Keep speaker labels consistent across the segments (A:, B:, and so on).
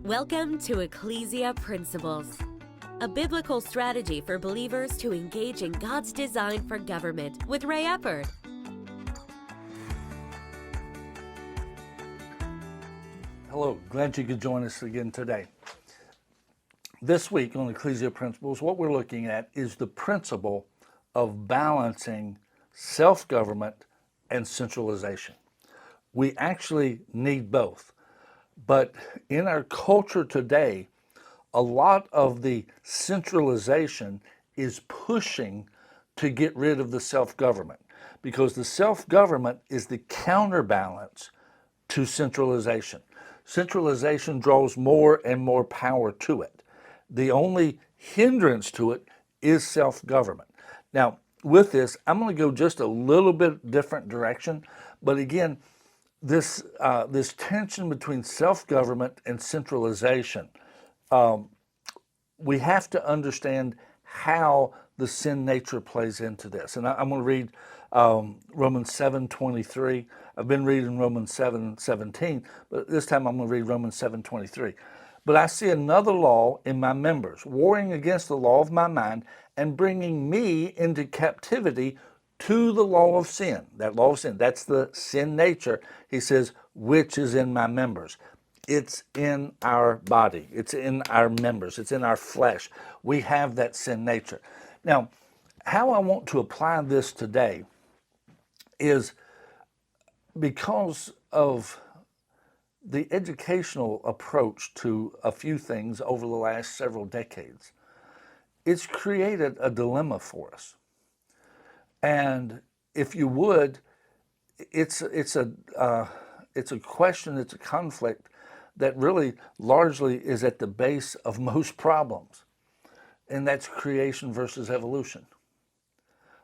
A: Welcome to Ecclesia Principles, a biblical strategy for believers to engage in God's design for government with Ray Eppard.
B: Hello, glad you could join us again today. This week on Ecclesia Principles, what we're looking at is the principle of balancing self-government and centralization. We actually need both. But in our culture today, a lot of the centralization is pushing to get rid of the self-government because the self-government is the counterbalance to centralization. Centralization draws more and more power to it. The only hindrance to it is self-government. Now, with this, I'm going to go just a little bit different direction, but again, this tension between self-government and centralization, we have to understand how the sin nature plays into this. And I'm going to read Romans 7:23. I've been reading Romans 7:17, but this time I'm going to read Romans 7:23. But I see another law in my members, warring against the law of my mind and bringing me into captivity to the law of sin. That law of sin, that's the sin nature. He says, which is in my members. It's in our body. It's in our members. It's in our flesh. We have that sin nature. Now, how I want to apply this today is because of the educational approach to a few things over the last several decades. It's created a dilemma for us. And if you would, it's a question, it's a conflict that really largely is at the base of most problems, and that's creation versus evolution.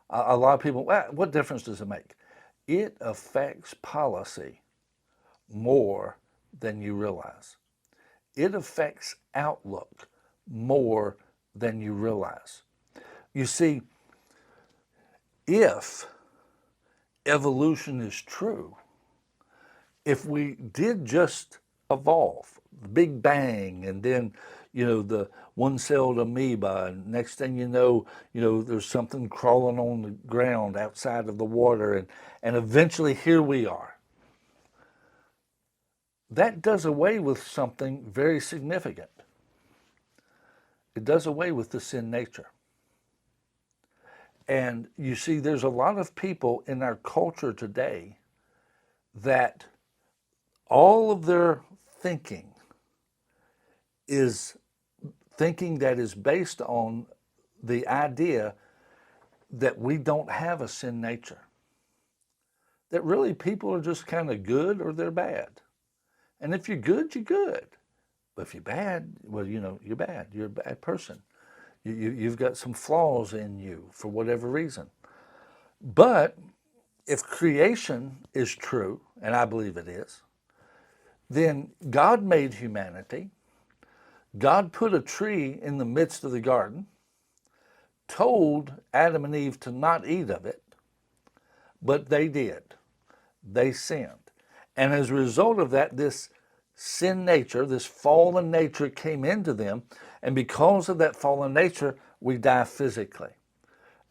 B: A lot of people, well, what difference does it make? It affects policy more than you realize. It affects outlook more than you realize. You see, if evolution is true, if we did just evolve, the Big Bang, and then, the one-celled amoeba, and next thing you know, there's something crawling on the ground outside of the water, and eventually here we are. That does away with something very significant. It does away with the sin nature. And you see, there's a lot of people in our culture today that all of their thinking is thinking that is based on the idea that we don't have a sin nature. That really people are just kind of good or they're bad. And if you're good, you're good. But if you're bad, well, you're bad. You're a bad person. You've got some flaws in you for whatever reason. But if creation is true, and I believe it is, then God made humanity. God put a tree in the midst of the garden, told Adam and Eve to not eat of it, but they did. They sinned. And as a result of that, this sin nature, this fallen nature came into them, and because of that fallen nature, we die physically.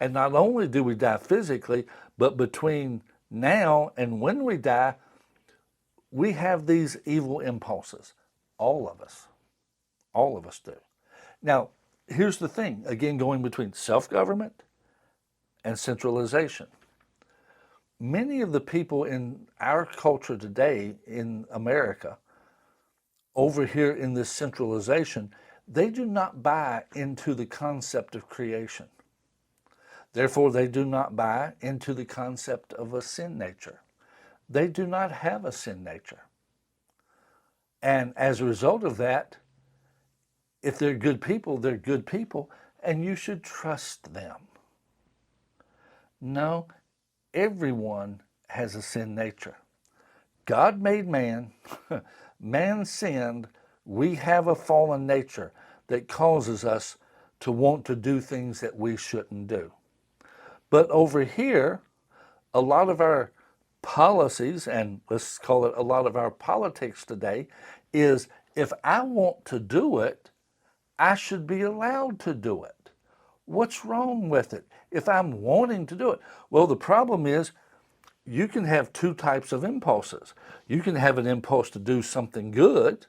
B: And not only do we die physically, but between now and when we die, we have these evil impulses. All of us. All of us do. Now, here's the thing, again, going between self-government and centralization. Many of the people in our culture today in America, over here in this centralization, they do not buy into the concept of creation. Therefore, they do not buy into the concept of a sin nature. They do not have a sin nature. And as a result of that, if they're good people, they're good people, and you should trust them. No, everyone has a sin nature. God made man, man sinned, we have a fallen nature that causes us to want to do things that we shouldn't do. But over here, a lot of our policies, and let's call it a lot of our politics today, is if I want to do it, I should be allowed to do it. What's wrong with it if I'm wanting to do it? Well, the problem is you can have two types of impulses. You can have an impulse to do something good,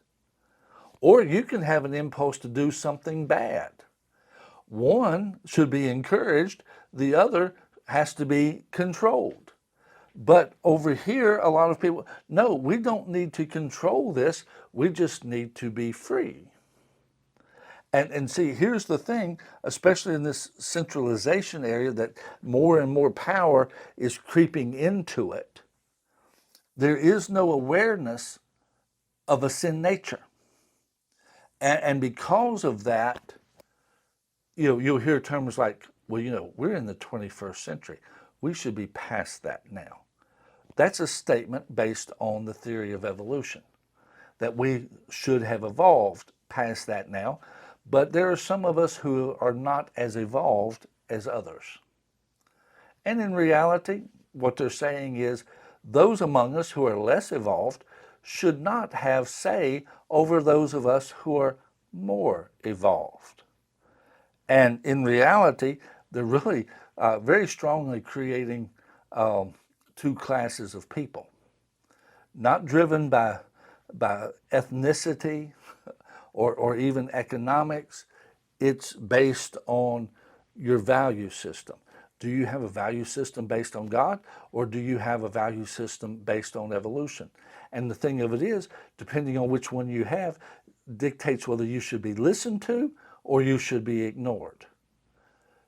B: or you can have an impulse to do something bad. One should be encouraged, the other has to be controlled. But over here, a lot of people, no, we don't need to control this, we just need to be free. And see, here's the thing, especially in this centralization area, that more and more power is creeping into it. There is no awareness of a sin nature. And because of that, you'll hear terms like, well, we're in the 21st century. We should be past that now. That's a statement based on the theory of evolution, that we should have evolved past that now. But there are some of us who are not as evolved as others. And in reality, what they're saying is those among us who are less evolved should not have say over those of us who are more evolved. And in reality, they're really very strongly creating two classes of people, not driven by ethnicity or even economics. It's based on your value system. Do you have a value system based on God, or do you have a value system based on evolution? And the thing of it is, depending on which one you have, dictates whether you should be listened to or you should be ignored.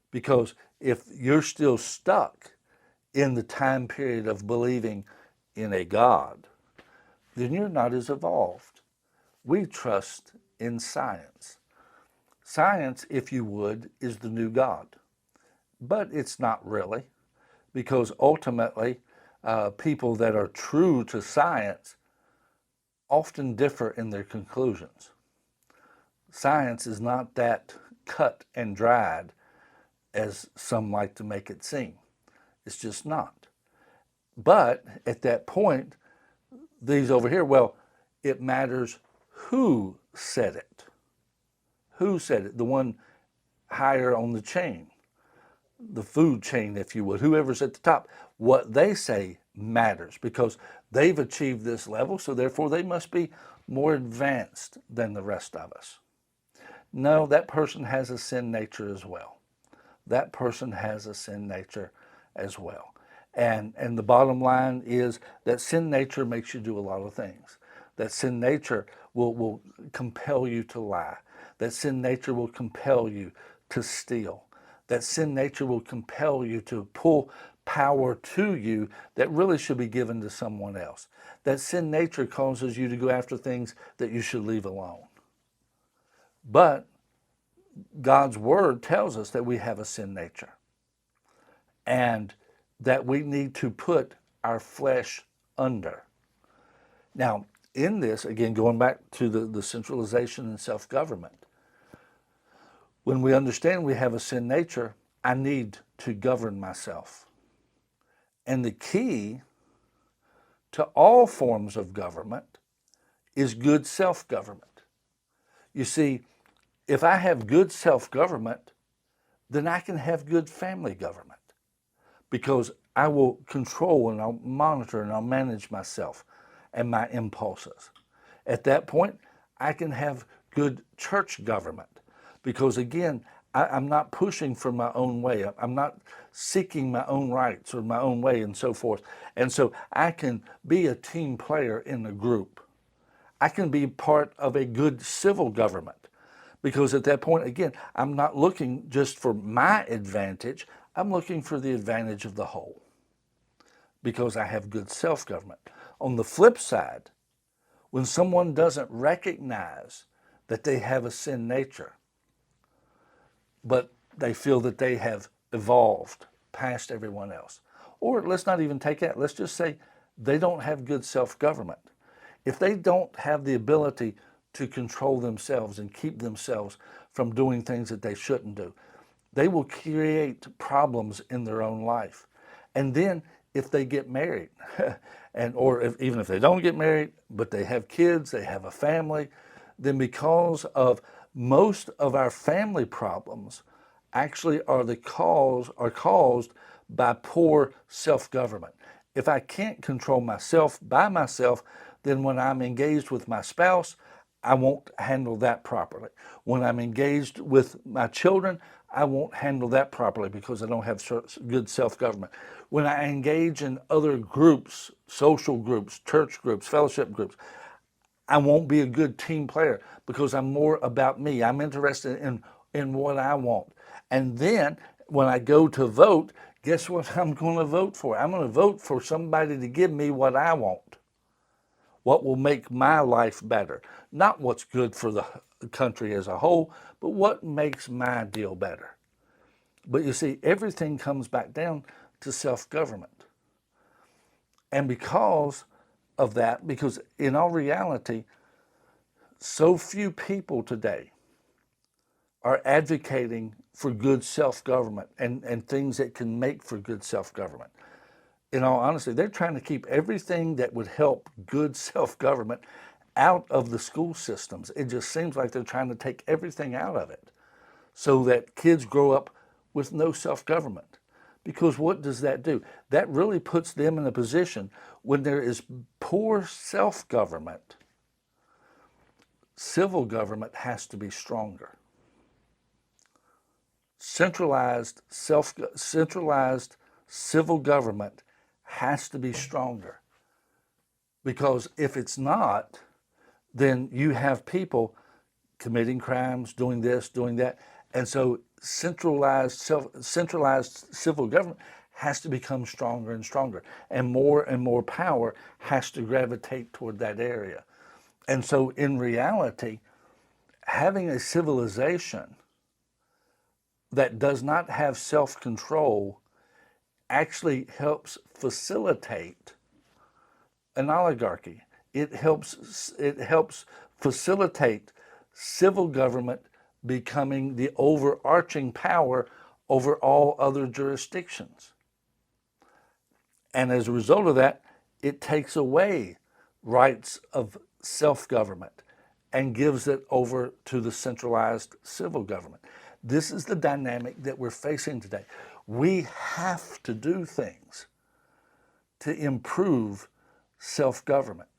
B: Because if you're still stuck in the time period of believing in a God, then you're not as evolved. We trust in science. Science, if you would, is the new God. But it's not really, because ultimately, people that are true to science often differ in their conclusions. Science is not that cut and dried as some like to make it seem. It's just not. But at that point, these over here, well, it matters who said it. Who said it? The one higher on the chain, the food chain, if you would, whoever's at the top. What they say matters because they've achieved this level, so therefore they must be more advanced than the rest of us. No, that person has a sin nature as well. That person has a sin nature as well. And the bottom line is that sin nature makes you do a lot of things. That sin nature will compel you to lie. That sin nature will compel you to steal. That sin nature will compel you to pull power to you that really should be given to someone else. That sin nature causes you to go after things that you should leave alone. But God's word tells us that we have a sin nature and that we need to put our flesh under. Now, in this, again, going back to the centralization and self-government, when we understand we have a sin nature, I need to govern myself. And the key to all forms of government is good self-government. You see, if I have good self-government, then I can have good family government because I will control and I'll monitor and I'll manage myself and my impulses. At that point, I can have good church government because, again, I'm not pushing for my own way. I'm not seeking my own rights or my own way and so forth. And so I can be a team player in a group. I can be part of a good civil government because at that point, again, I'm not looking just for my advantage. I'm looking for the advantage of the whole because I have good self-government. On the flip side, when someone doesn't recognize that they have a sin nature, but they feel that they have evolved past everyone else, or let's not even take that, let's just say they don't have good self-government. If they don't have the ability to control themselves and keep themselves from doing things that they shouldn't do, they will create problems in their own life. And then if they get married, even if they don't get married, but they have kids, they have a family, then because of most of our family problems actually are caused by poor self-government. If I can't control myself by myself, then when I'm engaged with my spouse, I won't handle that properly. When I'm engaged with my children, I won't handle that properly because I don't have good self-government. When I engage in other groups, social groups, church groups, fellowship groups, I won't be a good team player because I'm more about me. I'm interested in what I want. And then when I go to vote, guess what I'm going to vote for? I'm going to vote for somebody to give me what I want, what will make my life better. Not what's good for the country as a whole, but what makes my deal better. But you see, everything comes back down to self-government. And because of that, because in all reality, so few people today are advocating for good self-government and things that can make for good self-government. In all honesty, they're trying to keep everything that would help good self-government out of the school systems. It just seems like they're trying to take everything out of it so that kids grow up with no self-government. Because what does that do? That really puts them in a position when there is poor self-government, civil government has to be stronger. Centralized civil government has to be stronger. Because if it's not, then you have people committing crimes, doing this, doing that. And so centralized civil government has to become stronger and stronger. And more power has to gravitate toward that area. And so in reality, having a civilization that does not have self-control actually helps facilitate an oligarchy. It helps facilitate civil government becoming the overarching power over all other jurisdictions. And as a result of that, it takes away rights of self-government and gives it over to the centralized civil government. This is the dynamic that we're facing today. We have to do things to improve self-government.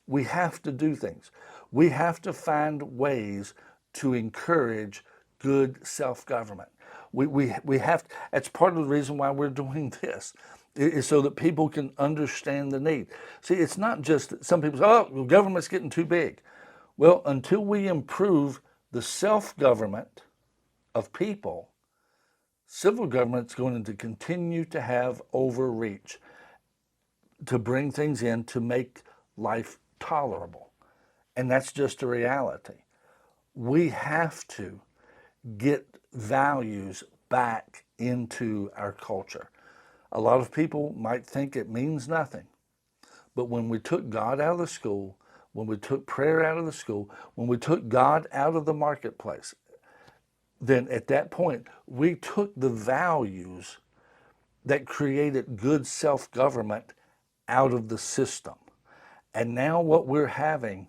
B: We have to do things. We have to find ways to encourage good self-government. We have, that's part of the reason why we're doing this, is so that people can understand the need. See, it's not just that some people say, oh, the government's getting too big. Well, until we improve the self-government of people, civil government's going to continue to have overreach to bring things in to make life tolerable. And that's just a reality. We have to get values back into our culture. A lot of people might think it means nothing. But when we took God out of the school, when we took prayer out of the school, when we took God out of the marketplace, then at that point, we took the values that created good self-government out of the system. And now what we're having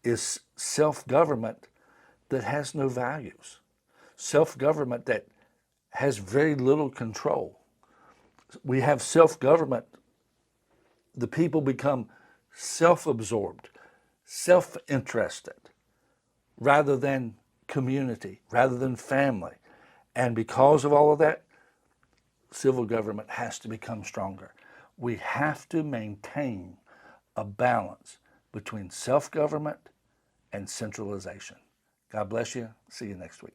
B: is self-government that has no values. Self-government that has very little control. We have self-government. The people become self-absorbed, self-interested, rather than community, rather than family. And because of all of that, civil government has to become stronger. We have to maintain a balance between self-government and centralization. God bless you. See you next week.